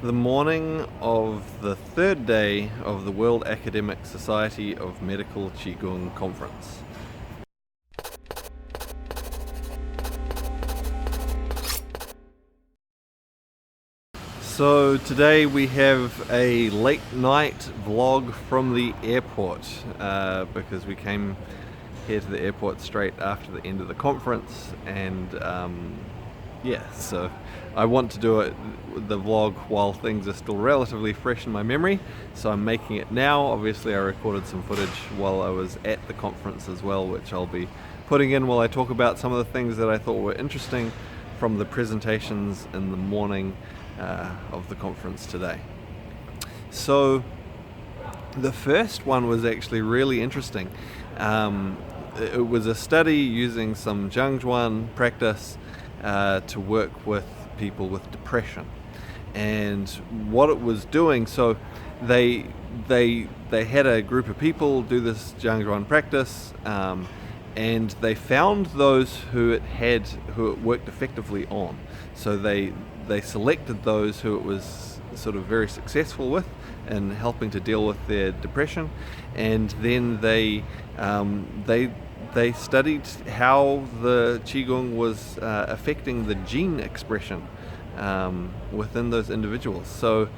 the morning of the third day of the World Academic Society of Medical Qigong Conference. So today we have a late night vlog from the airport because we came here to the airport straight after the end of the conference, and so I want to do the vlog while things are still relatively fresh in my memory, so I'm making it now. Obviously I recorded some footage while I was at the conference as well, which I'll be putting in while I talk about some of the things that I thought were interesting from the presentations in the morning of the conference today. So the first one was actually really interesting. It was a study using some Zhangzhuan practice to work with people with depression, and what it was doing, so they had a group of people do this Zhangzhuan practice, and they found those who it worked effectively on. So they selected those who it was sort of very successful with in helping to deal with their depression, and then they studied how the Qigong was affecting the gene expression within those individuals. So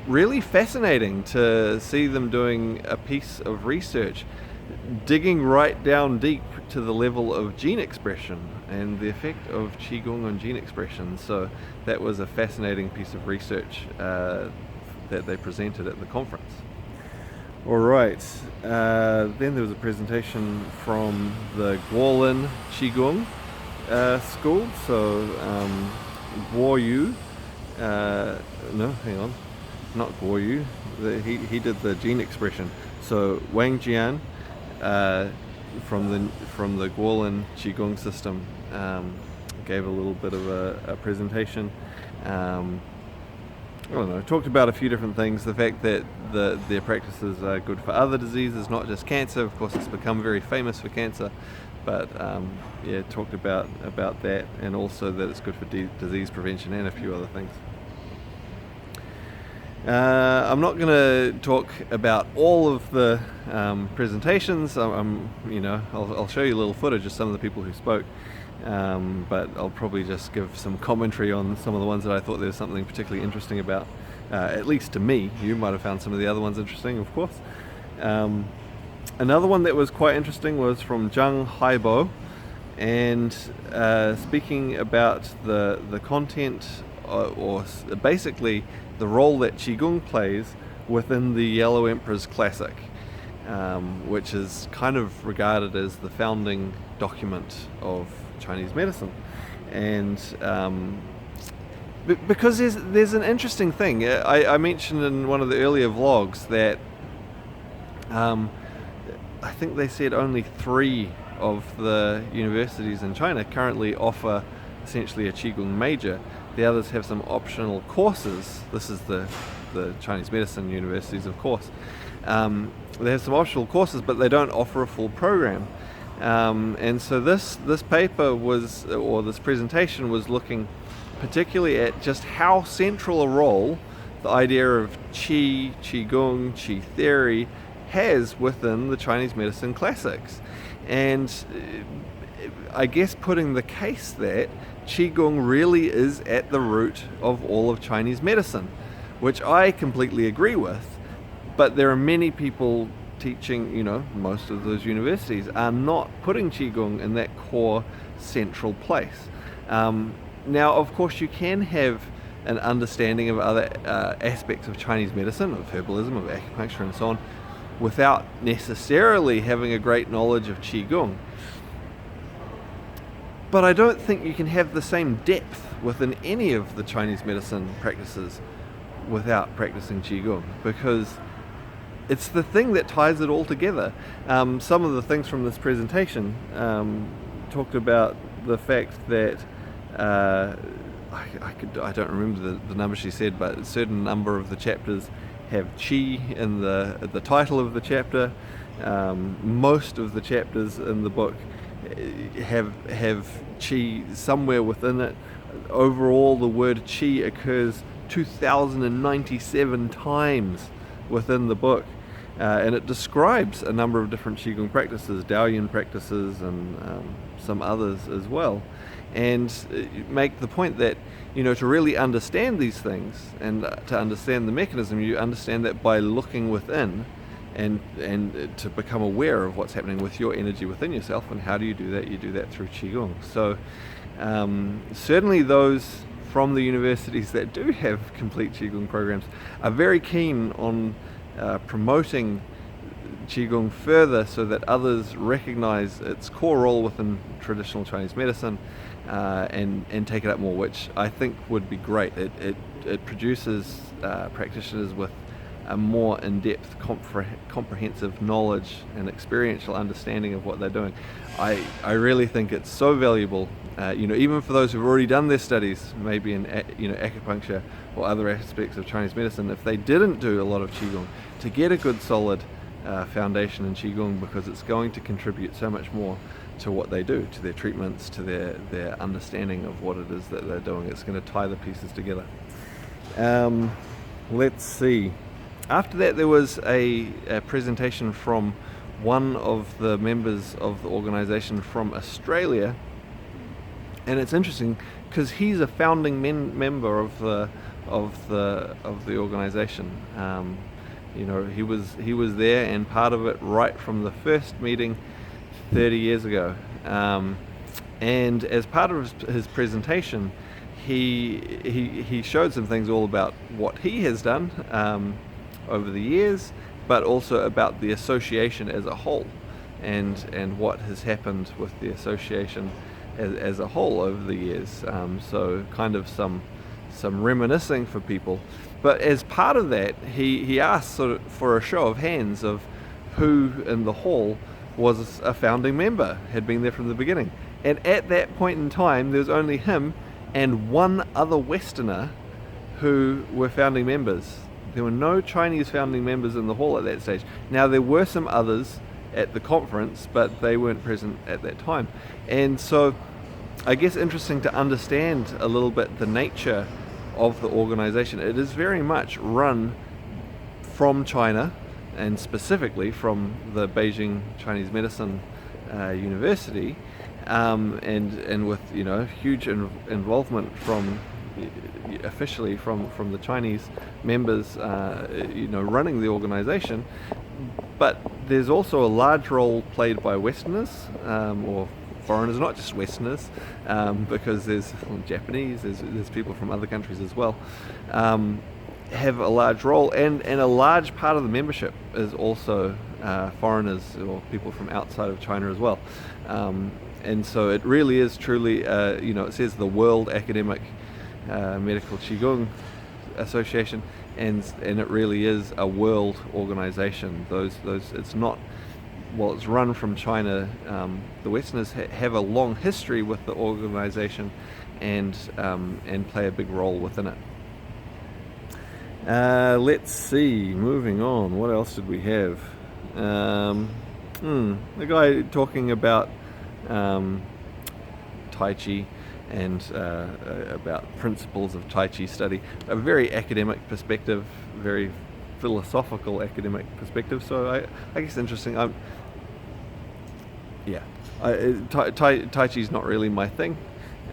really fascinating to see them doing a piece of research digging right down deep to the level of gene expression and the effect of Qigong on gene expression. So that was a fascinating piece of research that they presented at the conference. Alright, then there was a presentation from the Guolin Qigong school. So Guo Yu, no, hang on, not Guo Yu, he did the gene expression. So Wang Jian from the Guolin Qigong system gave a little bit of a presentation. I don't know, talked about a few different things. The fact that their practices are good for other diseases, not just cancer. Of course, it's become very famous for cancer, but talked about that, and also that it's good for disease prevention and a few other things. I'm not going to talk about all of the presentations. I'll show you a little footage of some of the people who spoke, but I'll probably just give some commentary on some of the ones that I thought there was something particularly interesting about, at least to me. You might have found some of the other ones interesting, of course. Another one that was quite interesting was from Zhang Haibo, and speaking about the content, or basically the role that Qigong plays within the Yellow Emperor's Classic, which is kind of regarded as the founding document of Chinese medicine. And because there's an interesting thing. I mentioned in one of the earlier vlogs that I think they said only 3 of the universities in China currently offer essentially a Qigong major. The others have some optional courses. This is the Chinese medicine universities, of course. They have some optional courses, but they don't offer a full program. And so this paper this presentation was looking particularly at just how central a role the idea of Qi, Qigong, Qi theory has within the Chinese medicine classics. And I guess putting the case that Qigong really is at the root of all of Chinese medicine, which I completely agree with. But there are many people teaching, most of those universities are not putting Qigong in that core central place. Now, of course, you can have an understanding of other aspects of Chinese medicine, of herbalism, of acupuncture and so on, without necessarily having a great knowledge of Qigong. But I don't think you can have the same depth within any of the Chinese medicine practices without practicing Qigong, because it's the thing that ties it all together. Some of the things from this presentation talked about the fact that I don't remember the number she said, but a certain number of the chapters have Qi in the title of the chapter. Most of the chapters in the book have Qi somewhere within it. Overall, the word Qi occurs 2,097 times within the book. And it describes a number of different Qigong practices, Daoyin practices, and some others as well. And make the point that, to really understand these things and to understand the mechanism, you understand that by looking within and to become aware of what's happening with your energy within yourself. And how do you do that? You do that through Qigong. So certainly those from the universities that do have complete Qigong programs are very keen on promoting Qigong further so that others recognize its core role within traditional Chinese medicine and take it up more, which I think would be great. It produces practitioners with a more in-depth, comprehensive knowledge and experiential understanding of what they're doing. I really think it's so valuable, even for those who've already done their studies, maybe in acupuncture or other aspects of Chinese medicine, if they didn't do a lot of Qigong, to get a good solid foundation in Qigong, because it's going to contribute so much more to what they do, to their treatments, to their understanding of what it is that they're doing. It's going to tie the pieces together. Let's see. After that, there was a presentation from one of the members of the organization from Australia, and it's interesting because he's a founding member of the organization. He was there and part of it right from the first meeting 30 years ago. And as part of his presentation, he showed some things all about what he has done over the years, but also about the association as a whole, and what has happened with the association as a whole over the years. So kind of some reminiscing for people. But as part of that, he asked sort of for a show of hands of who in the hall was a founding member, had been there from the beginning. And at that point in time, there was only him and one other Westerner who were founding members. There were no Chinese founding members in the hall at that stage. Now, there were some others at the conference, but they weren't present at that time. And so I guess interesting to understand a little bit the nature of the organization. It is very much run from China, and specifically from the Beijing Chinese Medicine University, and with huge involvement from officially from the Chinese members running the organization. But there's also a large role played by Westerners or foreigners, not just Westerners, because there's Japanese, there's people from other countries as well, have a large role, and a large part of the membership is also foreigners or people from outside of China as well. And so it really is truly, it says the World Academic Medical Qigong Association, and it really is a world organization. It's not, well, it's run from China. The Westerners have a long history with the organization and play a big role within it. Let's see, moving on, what else did we have? The guy talking about Tai Chi and about principles of Tai Chi study, a very academic perspective, very philosophical academic perspective. So I guess interesting. Tai Chi is not really my thing.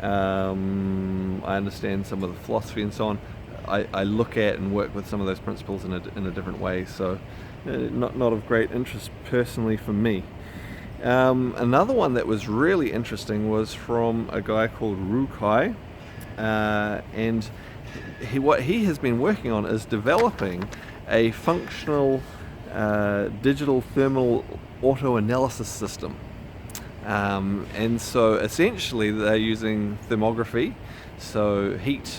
I understand some of the philosophy and so on. I look at and work with some of those principles in a different way. So not of great interest personally for me. Another one that was really interesting was from a guy called Ru Kai, and what he has been working on is developing a functional digital thermal auto-analysis system. And so essentially they're using thermography, so heat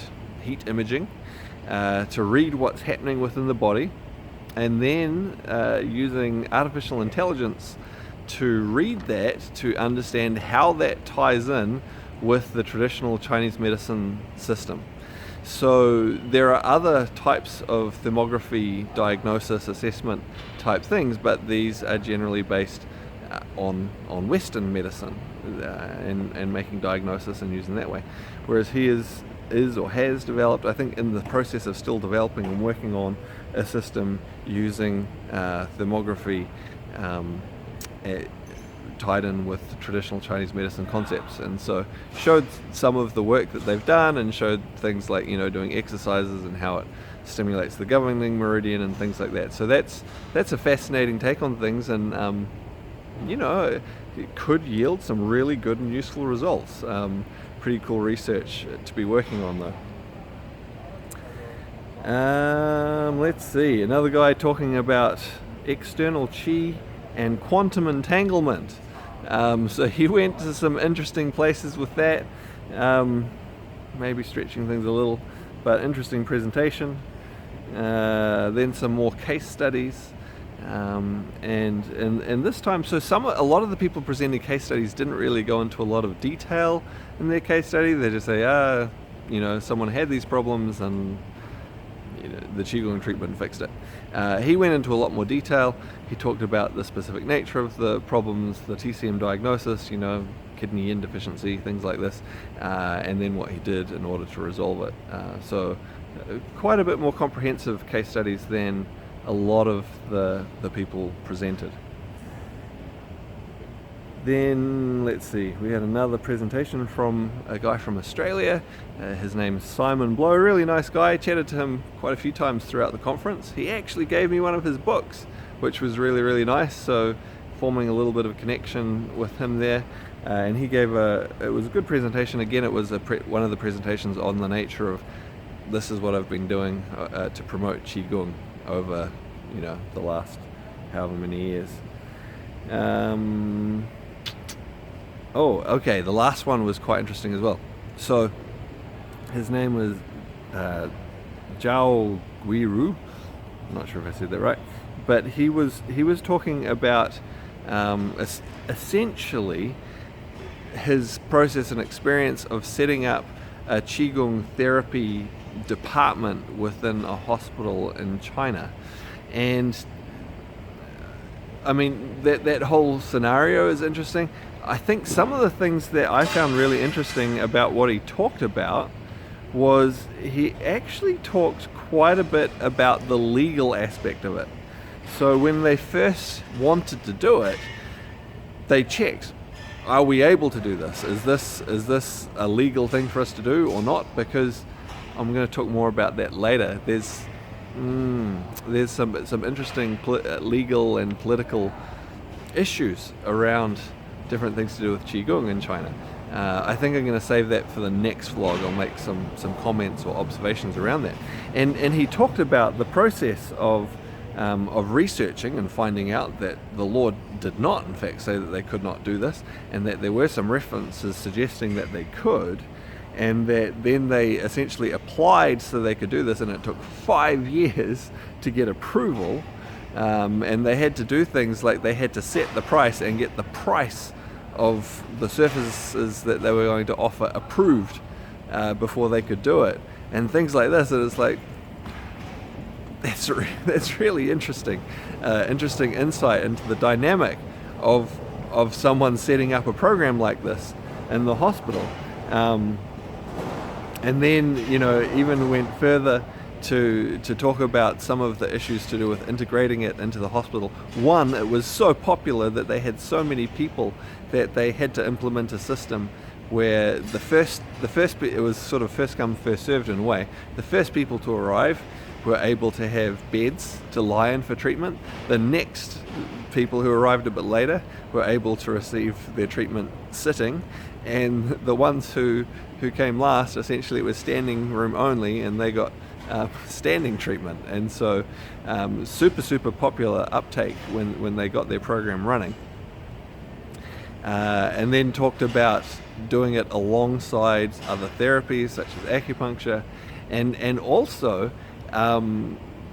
imaging, to read what's happening within the body, and then using artificial intelligence to read that, to understand how that ties in with the traditional Chinese medicine system. So there are other types of thermography diagnosis assessment type things, but these are generally based on Western medicine and making diagnosis and using that way. Whereas he is is or has developed, I think in the process of still developing and working on a system using thermography tied in with traditional Chinese medicine concepts, and so showed some of the work that they've done and showed things like, you know, doing exercises and how it stimulates the governing meridian and things like that. So that's a fascinating take on things, and you know, it could yield some really good and useful results. Pretty cool research to be working on though. Let's see, another guy talking about external chi and quantum entanglement. So he went to some interesting places with that, maybe stretching things a little, but interesting presentation. Then some more case studies, and this time, so a lot of the people presenting case studies didn't really go into a lot of detail in their case study. They just say, you know, someone had these problems and, you know, the Qigong treatment fixed it. He went into a lot more detail. He talked about the specific nature of the problems, the TCM diagnosis, you know, kidney yin deficiency, things like this, and then what he did in order to resolve it. So quite a bit more comprehensive case studies than a lot of the people presented. Then let's see, we had another presentation from a guy from Australia. His name's Simon Blow, really nice guy. Chatted to him quite a few times throughout the conference. He actually gave me one of his books, which was really, really nice. So forming a little bit of a connection with him there. And he gave it was a good presentation. Again, it was one of the presentations on the nature of, this is what I've been doing to promote Qigong over, you know, the last however many years. Oh, okay, the last one was quite interesting as well. So his name was Zhao Guiru. I'm not sure if I said that right, but he was talking about essentially his process and experience of setting up a Qigong therapy department within a hospital in China. And I mean, that whole scenario is interesting. I think some of the things that I found really interesting about what he talked about was he actually talked quite a bit about the legal aspect of it. So when they first wanted to do it, they checked, are we able to do this? Is this a legal thing for us to do or not? Because I'm going to talk more about that later. There's some interesting legal and political issues around different things to do with Qigong in China. I think I'm going to save that for the next vlog. I'll make some comments or observations around that. And he talked about the process of researching and finding out that the law did not in fact say that they could not do this, and that there were some references suggesting that they could, and that then they essentially applied so they could do this, and it took 5 years to get approval. And they had to do things like they had to set the price and get the price of the surfaces that they were going to offer approved before they could do it, and things like this. And it's like, that's really interesting, interesting insight into the dynamic of someone setting up a program like this in the hospital. And then, you know, even went further to talk about some of the issues to do with integrating it into the hospital. One, it was so popular that they had so many people that they had to implement a system where the first it was sort of first come first served in a way. The first people to arrive were able to have beds to lie in for treatment. The next people who arrived a bit later were able to receive their treatment sitting, and the ones who came last, essentially it was standing room only, and they got standing treatment. And so super popular uptake when they got their program running. And then talked about doing it alongside other therapies such as acupuncture, and also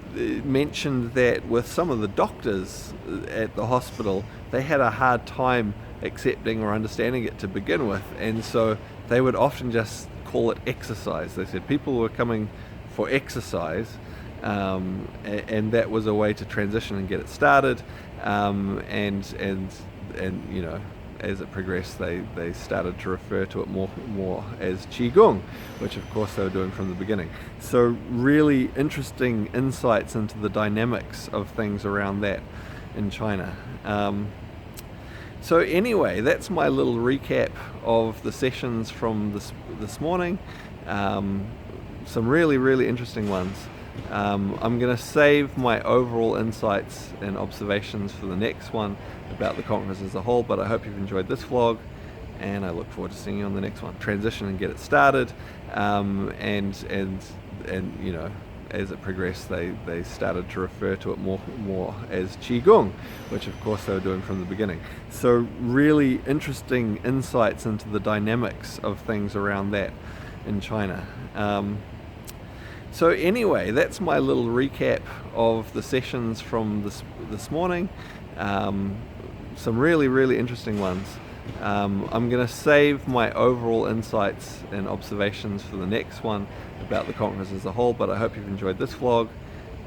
mentioned that with some of the doctors at the hospital, they had a hard time accepting or understanding it to begin with, and so they would often just call it exercise. They said people were coming for exercise, and that was a way to transition and get it started, and you know, as it progressed, they started to refer to it more as Qigong, which of course they were doing from the beginning. So really interesting insights into the dynamics of things around that in China. So anyway, that's my little recap of the sessions from this morning. Some really interesting ones. I'm going to save my overall insights and observations for the next one about the conference as a whole, but I hope you've enjoyed this vlog, and I look forward to seeing you on the next one. Transition and get it started, and you know, as it progressed, they started to refer to it more as Qigong, which of course they were doing from the beginning. So really interesting insights into the dynamics of things around that in China. So anyway, that's my little recap of the sessions from this morning. Some really interesting ones. I'm going to save my overall insights and observations for the next one about the conference as a whole, but I hope you've enjoyed this vlog,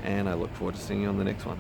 and I look forward to seeing you on the next one.